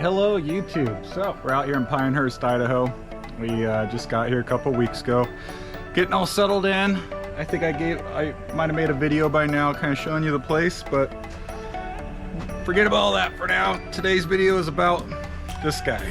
Hello YouTube. So we're out here in Pinehurst, Idaho. We just got here a couple weeks ago, getting all settled in. I think I might have made a video by now kind of showing you the place, but forget about all that for now. Today's video is about this guy.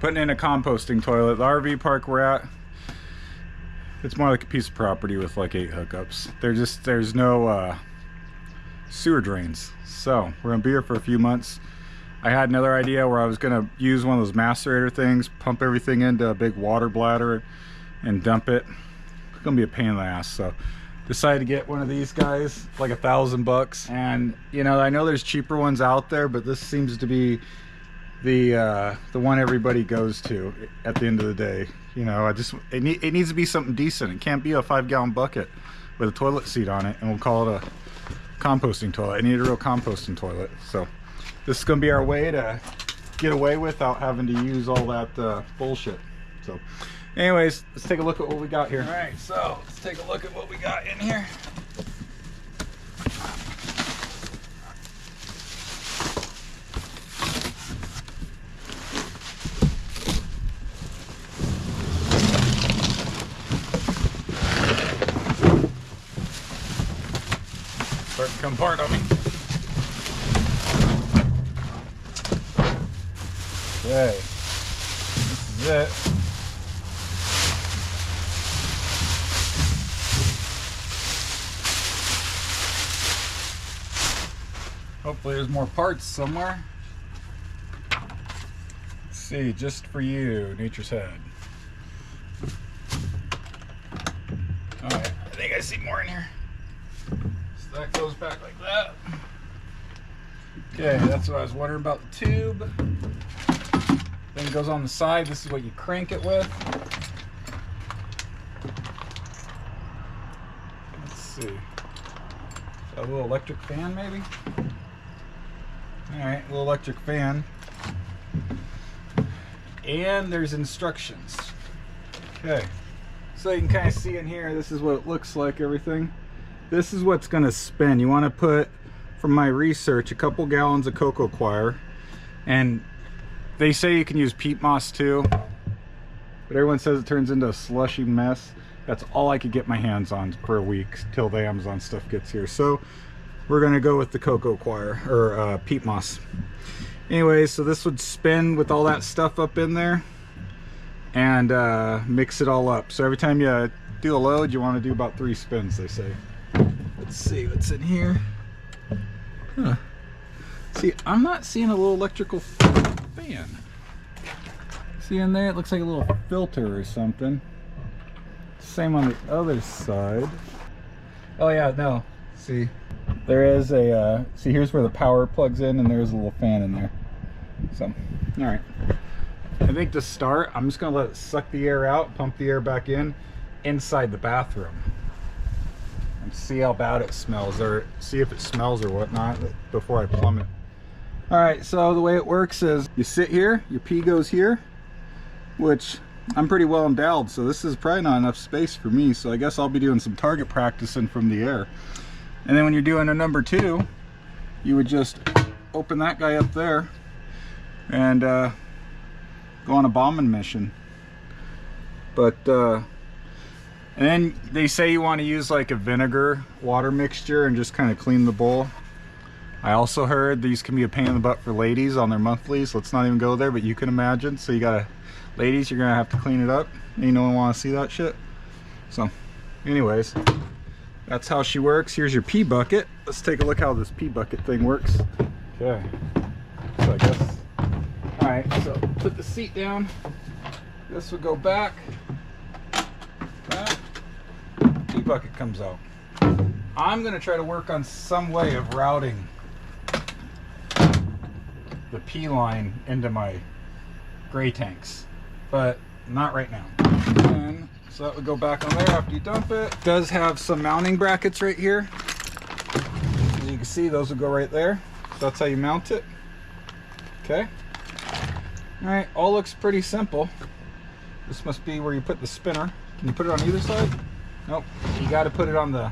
Putting in a composting toilet. The RV park we're at, it's more like a piece of property with like 8 hookups. There's no sewer drains. So we're gonna be here for a few months. I had another idea where I was gonna use one of those macerator things, pump everything into a big water bladder and dump it. It's gonna be a pain in the ass, so decided to get one of these guys, like $1,000. And you know, I know there's cheaper ones out there, but this seems to be the one everybody goes to at the end of the day. You know, it needs to be something decent. It can't be a 5-gallon bucket with a toilet seat on it and we'll call it a composting toilet. I need a real composting toilet. So this is gonna be our way to get away without having to use all that bullshit. So anyways, let's take a look at what we got here. All right, so let's take a look at what we got in here. Start to come apart on me. Okay, this is it. Hopefully there's more parts somewhere. Let's see, just for you, Nature's Head. Alright, I think I see more in here. So that goes back like that. Okay, that's what I was wondering about the tube. Thing goes on the side. This is what you crank it with. Let's see. A little electric fan, maybe? Alright, a little electric fan. And there's instructions. Okay. So you can kind of see in here, this is what it looks like, everything. This is what's going to spin. You want to put, from my research, a couple gallons of cocoa coir. And they say you can use peat moss too, but everyone says it turns into a slushy mess. That's all I could get my hands on for a week till the Amazon stuff gets here. So we're gonna go with the cocoa coir, or peat moss. Anyway, so this would spin with all that stuff up in there and mix it all up. So every time you do a load, you want to do about 3 spins, they say. Let's see what's in here. Huh. See, I'm not seeing a little electrical fan. See in there, it looks like a little filter or something. Same on the other side. Oh yeah, no. See, there is a, see here's where the power plugs in and there's a little fan in there. So, alright. I think to start, I'm just gonna let it suck the air out, pump the air back in, inside the bathroom. And see how bad it smells, or see if it smells or whatnot before I plumb it. Alright, so the way it works is you sit here, your pee goes here, which I'm pretty well endowed, so this is probably not enough space for me, so I guess I'll be doing some target practicing from the air. And then when you're doing a number 2, you would just open that guy up there and go on a bombing mission. But and then they say you want to use like a vinegar water mixture and just kind of clean the bowl. I also heard these can be a pain in the butt for ladies on their monthlies. Let's not even go there, but you can imagine. So you gotta, ladies, you're gonna have to clean it up. Ain't no one wanna see that shit. So anyways, that's how she works. Here's your pee bucket. Let's take a look how this pee bucket thing works. Okay, so I guess, all right, so put the seat down. This will go back. That pee bucket comes out. I'm gonna try to work on some way of routing the pee line into my gray tanks, but not right now. And so that would go back on there after you dump it. It does have some mounting brackets right here. As you can see, those will go right there. So that's how you mount it. Okay. All right, all looks pretty simple. This must be where you put the spinner. Can you put it on either side? Nope, you got to put it on the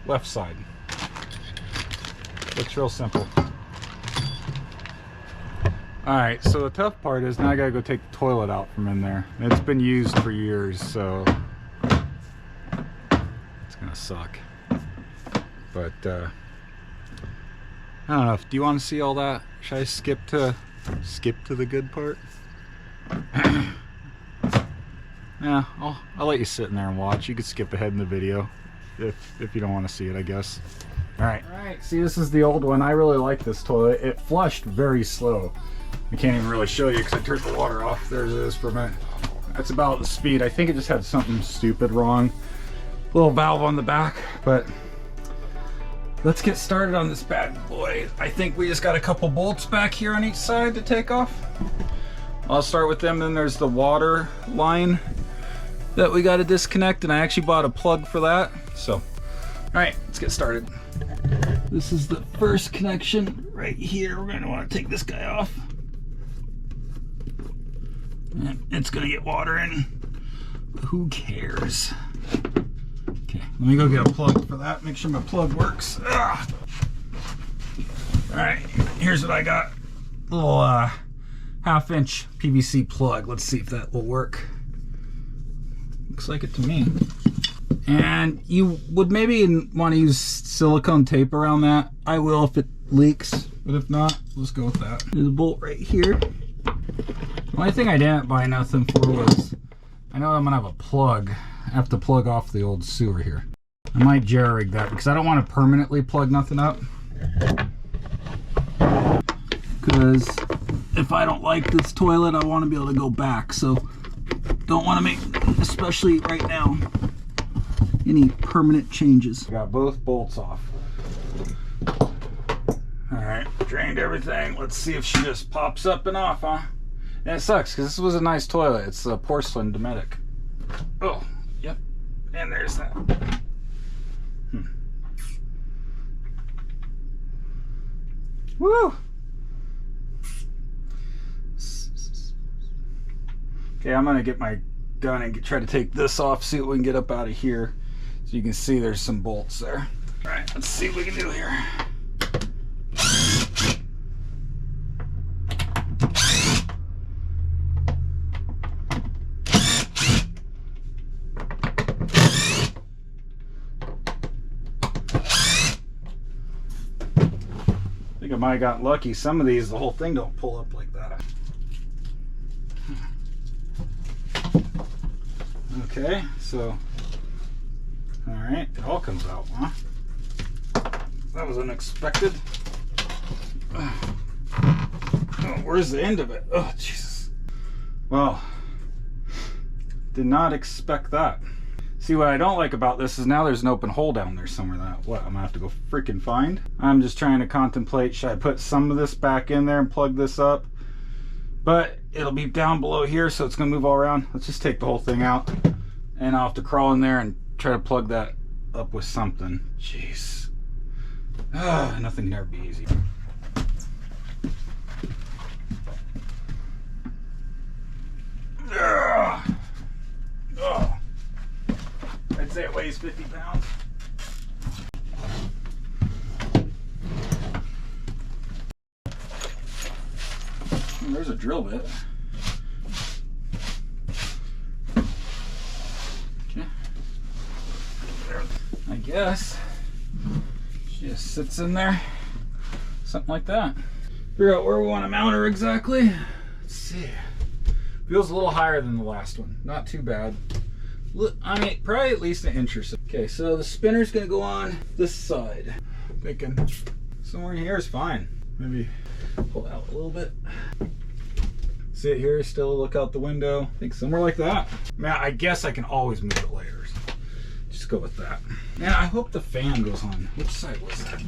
left side. Looks real simple. Alright, so the tough part is now I gotta go take the toilet out from in there. It's been used for years, so it's gonna suck. But I don't know, do you want to see all that? Should I skip to the good part? Yeah, I'll let you sit in there and watch. You could skip ahead in the video if you don't want to see it, I guess. Alright, see, this is the old one. I really like this toilet. It flushed very slow. I can't even really show you because I turned the water off. There it is for a minute. That's about the speed. I think it just had something stupid wrong. Little valve on the back, but let's get started on this bad boy. I think we just got a couple bolts back here on each side to take off. I'll start with them. Then there's the water line that we got to disconnect, and I actually bought a plug for that. So, all right, let's get started. This is the first connection right here. We're going to want to take this guy off. And it's going to get water in. But who cares? Okay, let me go get a plug for that. Make sure my plug works. Ugh. All right, here's what I got. A little 1/2-inch PVC plug. Let's see if that will work. Looks like it to me. And you would maybe want to use silicone tape around that. I will if it leaks, but if not, let's go with that. There's a bolt right here. The only thing I didn't buy nothing for was, I know I'm gonna have a plug. I have to plug off the old sewer here. I might jerry rig that because I don't want to permanently plug nothing up. Because if I don't like this toilet, I want to be able to go back. So don't want to make, especially right now, any permanent changes. Got both bolts off. Alright, drained everything. Let's see if she just pops up and off, huh? And it sucks because this was a nice toilet. It's a porcelain Dometic. Oh, yep. And there's that. Woo! Okay, I'm gonna get my gun and try to take this off, see what we can get up out of here. So you can see there's some bolts there. All right, let's see what we can do here. I think I might have gotten lucky. Some of these, the whole thing don't pull up like that. Okay, so, all right, it all comes out, huh? That was unexpected. Oh, where's the end of it? Oh, Jesus. Well, did not expect that. See, what I don't like about this is now there's an open hole down there somewhere that, what, I'm gonna have to go freaking find? I'm just trying to contemplate, should I put some of this back in there and plug this up? But it'll be down below here, so it's gonna move all around. Let's just take the whole thing out, and I'll have to crawl in there and try to plug that up with something. Jeez. Nothing can ever be easy. Oh. I'd say it weighs 50 pounds. There's a drill bit. Okay. There. I guess she just sits in there. Something like that. Figure out where we want to mount her exactly. Let's see. Feels a little higher than the last one. Not too bad. I mean, probably at least an inch or so. Okay, so the spinner's gonna go on this side. I'm thinking somewhere in here is fine. Maybe pull out a little bit. Sit here, still look out the window. I think somewhere like that. Man, I guess I can always move it later. So just go with that. Man, I hope the fan goes on. Which side was that?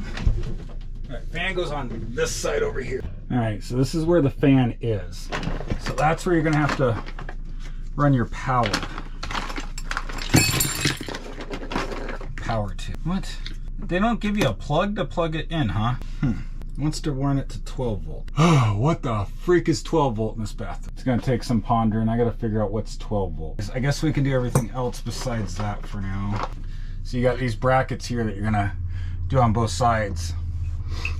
All right, fan goes on this side over here. All right, so this is where the fan is. So that's where you're gonna have to run your power. Power to. What? They don't give you a plug to plug it in, huh? Wants to run it to 12 volt. Oh, what the freak is 12 volt in this bathroom? It's gonna take some pondering. I gotta figure out what's 12 volt. I guess we can do everything else besides that for now. So you got these brackets here that you're gonna do on both sides.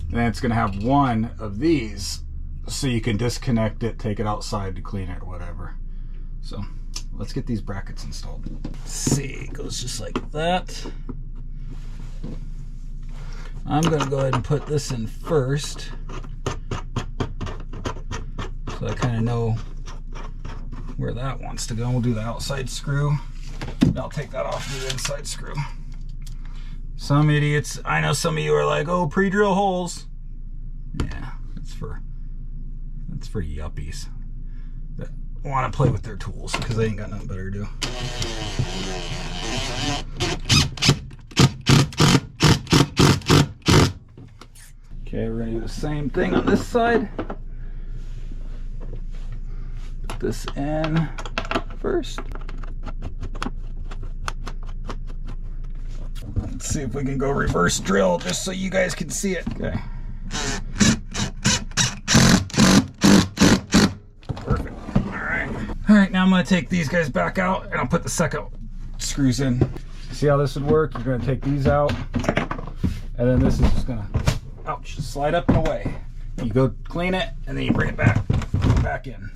And then it's gonna have one of these so you can disconnect it, take it outside to clean it or whatever. So let's get these brackets installed. Let's see, it goes just like that. I'm gonna go ahead and put this in first, so I kind of know where that wants to go. We'll do the outside screw. I'll take that off the inside screw. Some idiots, I know some of you are like, oh, pre-drill holes. Yeah, that's for yuppies that want to play with their tools because they ain't got nothing better to do. Okay, we're gonna do the same thing on this side. Put this in first. Let's see if we can go reverse drill just so you guys can see it. Okay. Perfect. All right, now I'm gonna take these guys back out and I'll put the second screws in. See how this would work? You're gonna take these out and then this is just gonna, ouch, slide up and away. You go clean it and then you bring it back in.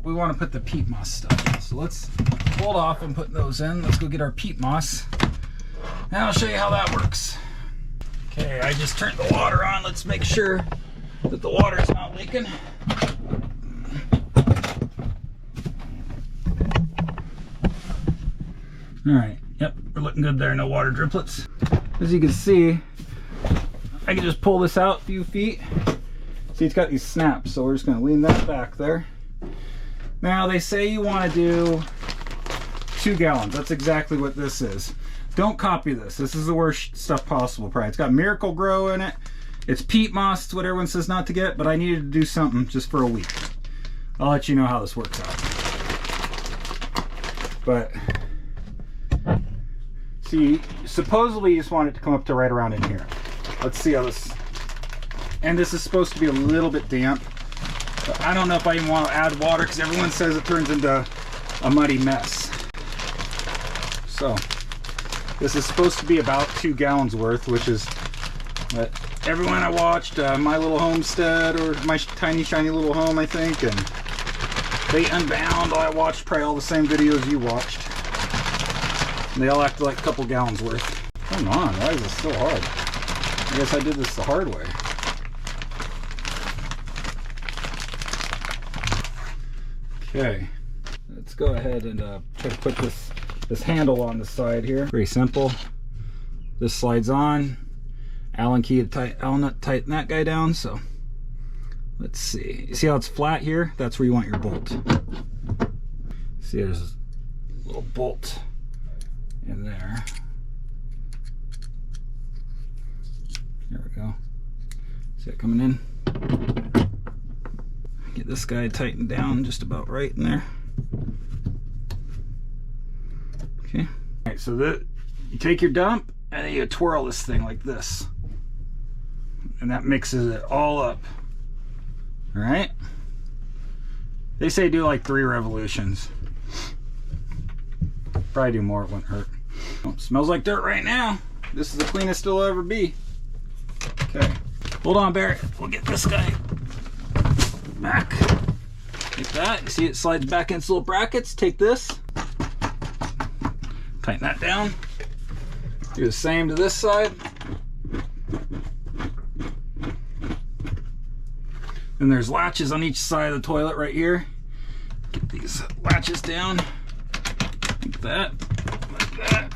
We want to put the peat moss stuff in. So let's hold off on putting those in. Let's go get our peat moss and I'll show you how that works. Okay, I just turned the water on. Let's make sure that the water is not leaking. All right, yep, we're looking good there, no water driplets. As you can see, I can just pull this out a few feet. See, it's got these snaps, so we're just gonna lean that back there. Now they say you want to do 2 gallons. That's exactly what this is. Don't copy this. This is the worst stuff possible, probably. It's got Miracle Grow in it. It's peat moss. It's what everyone says not to get, but I needed to do something just for a week. I'll let you know how this works out. But see, supposedly you just want it to come up to right around in here. Let's see how this. And this is supposed to be a little bit damp. But I don't know if I even want to add water because everyone says it turns into a muddy mess. So this is supposed to be about 2 gallons worth, which is what everyone I watched, My Little Homestead or My Tiny Shiny Little Home, I think, and They Unbound. I watched probably all the same videos you watched. And they all acted like a couple gallons worth. Come on, why is this so hard? I guess I did this the hard way. Okay, let's go ahead and try to put this handle on the side here. Very simple. This slides on. Allen key to tighten that guy down. So let's see. You see how it's flat here? That's where you want your bolt. See, there's a little bolt in there. There we go. See it coming in? Get this guy tightened down just about right in there. Okay. All right, so you take your dump and then you twirl this thing like this. And that mixes it all up. All right. They say do like 3 revolutions. Probably do more, it wouldn't hurt. Oh, smells like dirt right now. This is the cleanest it'll ever be. Okay. Hold on, Barrett. We'll get this guy back. Like that. You see it slides back into little brackets. Take this. Tighten that down. Do the same to this side. And there's latches on each side of the toilet right here. Get these latches down. Like that. Like that.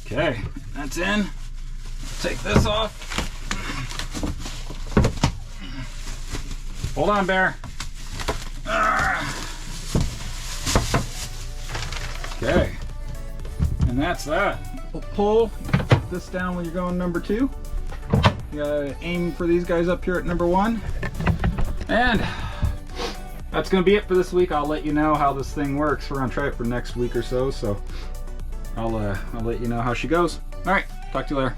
Okay. That's in. Take this off. Hold on, Bear. Okay. And that's that. Pull this down when you're going number 2. You gotta aim for these guys up here at number 1. And that's gonna be it for this week. I'll let you know how this thing works. We're gonna try it for next week or so. So I'll let you know how she goes. All right, talk to you later.